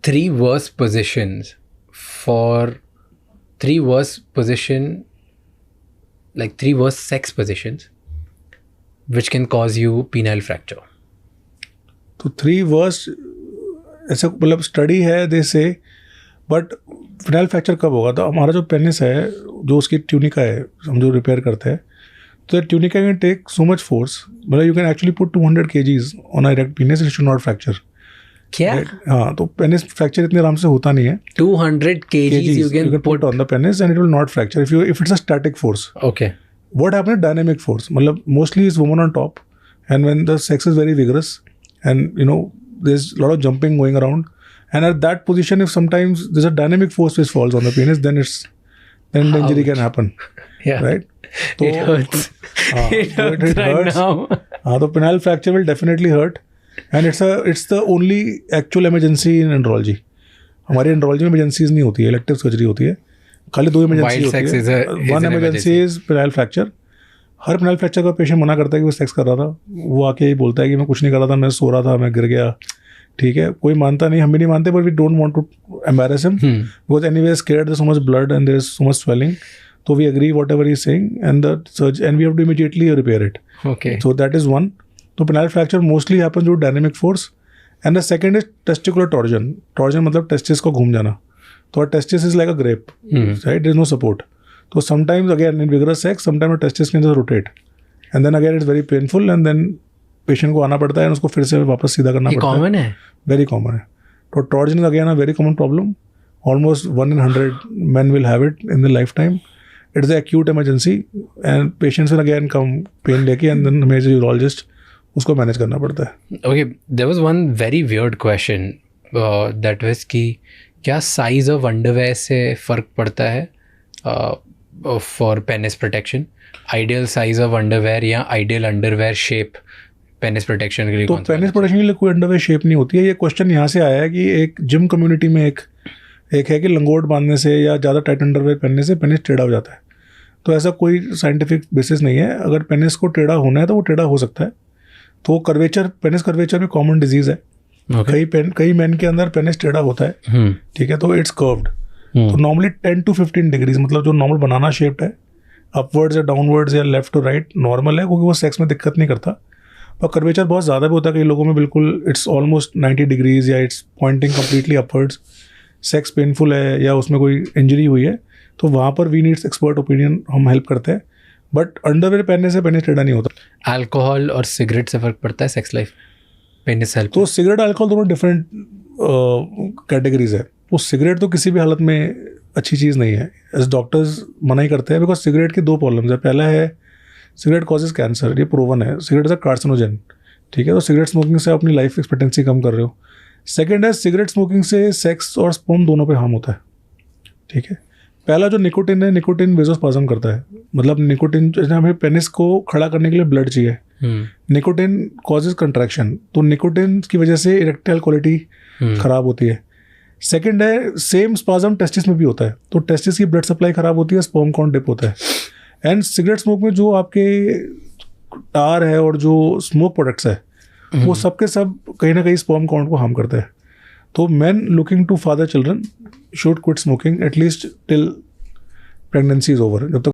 three worst positions for three worst sex positions which can cause you penile fracture. तो 3 worst ऐसा मतलब study है दे से, but phenyl fracture कब होगा? तो हमारा जो पेनिस है, जो उसकी ट्यूनिका है, हम जो रिपेयर करते हैं, तो tunica can take so much force, मतलब you can actually put 200 kgs on a erect penis, it should not fracture. क्या? हाँ, तो पेनिस फ्रैक्चर इतने आराम से होता नहीं है. 200 kgs you can put on the penis and it will not fracture if it's a static force. Okay. What happens? Dynamic force. मतलब mostly is woman on top, and when the sex is very vigorous, and there's a lot of jumping going around, and at that position, if sometimes there's a dynamic force which falls on the penis, then the injury can happen. Yeah. Right? So, it hurts. It hurts right now. So penile fracture will definitely hurt, and it's the only actual emergency in andrology. हमारी andrology में emergencies नहीं होती है, elective surgery होती है. खाली 2 emergency होती है. One emergency is penile fracture. Her penile fracture का पेशेंट मना करता है कि वो सेक्स कर रहा था. वो आके ही बोलता है कि मैं कुछ नहीं कर रहा था, मैं सो रहा था, मैं गिर गया. ठीक है, कोई मानता नहीं, हम भी नहीं मानते, but we don't want to embarrass him because anyway scared, there so much blood and there is so much swelling. So we agree whatever he's saying, and we have to immediately repair it. Okay. So that is one. So penile fracture mostly happens due to dynamic force, and the second is testicular torsion. Torsion मतलब testis को घूम जाना. So our testis is like a grape, right? There is no support. So sometimes again in vigorous sex, sometimes the testis can just rotate, and then again it's very painful, and then patient को आना पड़ता है और उसको फिर से वापस सीधा करना पड़ता है. Common है? Very common है. So torsion is again a very common problem. Almost 1 in 100 men will have it in their lifetime. It's the acute emergency, and patients will again come pain लेके, and then major urologist उसको manage करना पड़ता है. Okay, there was one very weird question that was कि क्या size of underwear से फ़र्क पड़ता है for penis protection? Ideal size of underwear या ideal underwear shape penis protection के लिए? तो penis protection के लिए कोई underwear shape नहीं होती है. ये question यहाँ से आया है कि एक जिम कम्युनिटी में एक है कि लंगोट बांधने से या ज़्यादा टाइट अंडरवेयर पहनने से पेनिस टेढ़ा हो जाता है. तो ऐसा कोई साइंटिफिक बेसिस नहीं है. अगर पेनिस को टेढ़ा होना है तो वो टेढ़ा हो सकता है. तो पेनिस कर्वेचर भी कॉमन डिजीज़ है. कई मैन के अंदर पेनिस टेढ़ा होता है. ठीक है, तो इट्स कर्व्ड. तो नॉर्मली 10 to 15 डिग्रीज, मतलब जो नॉर्मल बनाना शेप्ड है, अपवर्ड्स या डाउनवर्ड्स या लेफ्ट टू राइट नॉर्मल है, क्योंकि वो सेक्स में दिक्कत नहीं करता. पर कर्वेचर बहुत ज़्यादा भी होता है. कई लोगों में बिल्कुल इट्स ऑलमोस्ट 90 डिग्रीज या it's pointing completely upwards. Sex painful है या उसमें कोई इंजरी हुई है, तो वहाँ पर वी नीड्स एक्सपर्ट ओपिनियन, हम हेल्प करते हैं. बट अंडरवेयर पहनने से पेनिस टेढ़ा नहीं होता. अल्कोहल और सिगरेट से फ़र्क पड़ता है सेक्स लाइफ पेनिस हेल्प? तो सिगरेट अल्कोहल दोनों डिफरेंट कैटेगरीज है. तो सिगरेट तो किसी भी हालत में अच्छी चीज़ नहीं है. एज डॉक्टर्स मना ही करते हैं, बिकॉज सिगरेट की 2 प्रॉब्लम्स है. पहला है सिगरेट कॉजेज कैंसर, ये प्रूवन है. Cigarette is a carcinogen. ठीक है, तो सिगरेट स्मोकिंग से अपनी लाइफ एक्सपेक्टेंसी कम कर रहे हो. सेकेंड है सिगरेट स्मोकिंग से सेक्स और स्पर्म दोनों पे हार्म होता है. ठीक है, पहला जो निकोटिन है, निकोटिन वेजोस्पाज्म करता है. मतलब निकोटिन, हमें पेनिस को खड़ा करने के लिए ब्लड चाहिए. निकोटिन कॉजेज कंट्रैक्शन, तो निकोटिन की वजह से इरेक्टाइल क्वालिटी खराब होती है. सेकेंड है सेम स्पाज्म टेस्टिस में भी होता है. तो टेस्टिस की ब्लड सप्लाई खराब होती है, स्पर्म काउंट डिप होता है. एंड सिगरेट स्मोक में जो आपके टार है और जो स्मोक प्रोडक्ट्स है, वो सबके सब कहीं ना कहीं स्पर्म काउंट को हार्म करते हैं. तो men looking to father children should quit smoking at least till pregnancy is over. जब तक